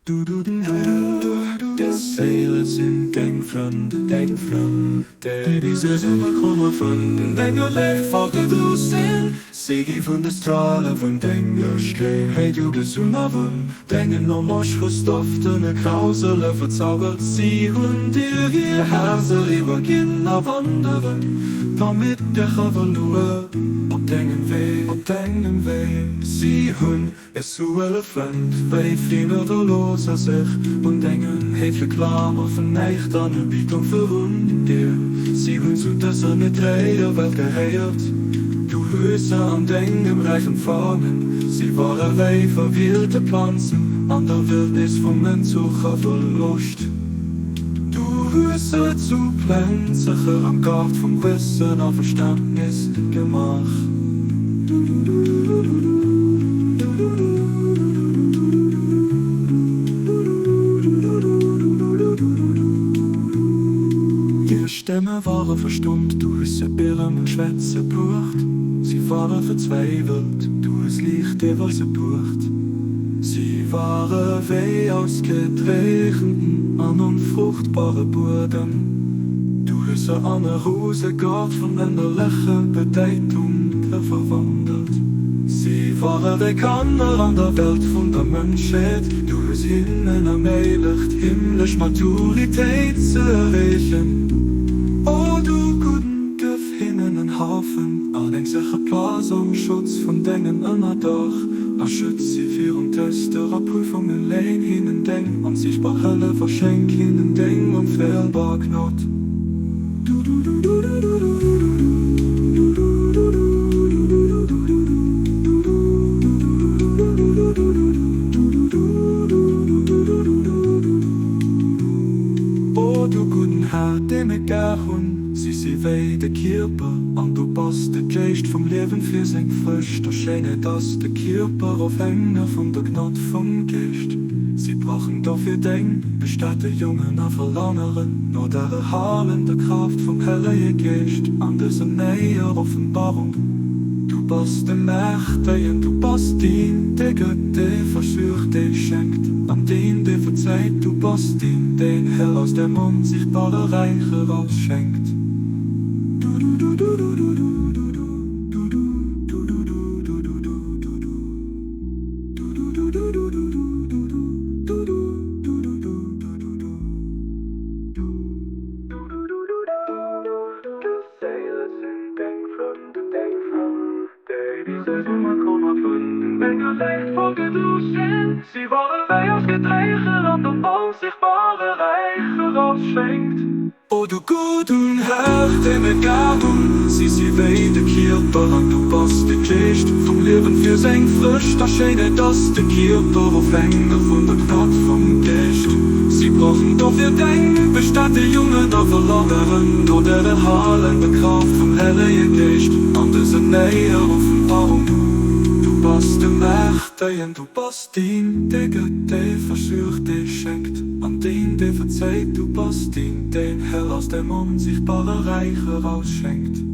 De sailors in denk from Deze zomer komen van den denger leef valken doelsen Sigi van de stralen van denger schreeuw Hey du de zonaven Dengen om mosch gestoften en grauselen verzaubert Sie hun dir hier Herzen lieber Kinder wanderen Damit der Revolue op dengen weh Sie hun es zu elefant Wij vrienden verlozen zich und dengen heeft reclame verneigt aan een bietung für Hunde Sie hun zu dessen mit Reihe Welt geheiert Du Höse an Dengen reichen Formen Sie waren wij verwirrte Pflanzen an der Wildnis vom Mensucher verlust Du Höse zu Pflanziger am Kraft vom Wissen auf Verständnis gemacht Stämme waren verstummt, du hast sie Birren und Schwätze bucht. Sie waren verzweifelt, du hast Licht, der was sie bucht. Sie waren weh ausgetreten an unfruchtbare Boden. Du hast sie an eine Rose gehabt von einer lächelnden Bedeutung verwandelt. Sie waren Wegkanner an der Welt von der Menschheit. Du hast ihnen ermöglicht, himmlisch Maturität zu erreichen. Oh, du guten Gif hinnen en Haufen Allerdings sicher Platz am Schutz von Dingen immer doch Schützt sie für und Tester Prüfungen lehn hinnen Denk an sichtbar Hölle verschenk hinnen Denk und fehlbar Knot Oh, du guten Herr, dem ich gar hun Sie weh de Körper an du passt de Geist vom Leben für sein frisch Da scheine das de Körper auf Hänger von der Gnad vom Geist Sie brachen dafür denk bestatte Jungen a Verlangeren Nur der erhalende Kraft vom helle Geist an diese näher Offenbarung Du passt de Mächte du passt ihn der Götte versucht dich schenkt An den der verzeiht du passt ihn den hell aus dem unsichtbare Reiche rausschenkt Sie waren wij als gedreven aan de onzichtbare Reiche rausschenkt Oh du guten Herr, dem ich gaben Sie weh de Körper an du passt de Geist vom Leben für sein frisch Da scheine das de Körper auf Hänger von der Gnad vom Geist Sie brauchen dafür denken, bestatte Jungen auf Verlangeren Oder erhalende Kraft vom helle Geist an diese näher Offenbarung Du passt de Mächte du passt ihn, der Götte versucht dich schenkt An den der verzeiht, du passt ihn, den hell aus dem unsichtbare Reiche rausschenkt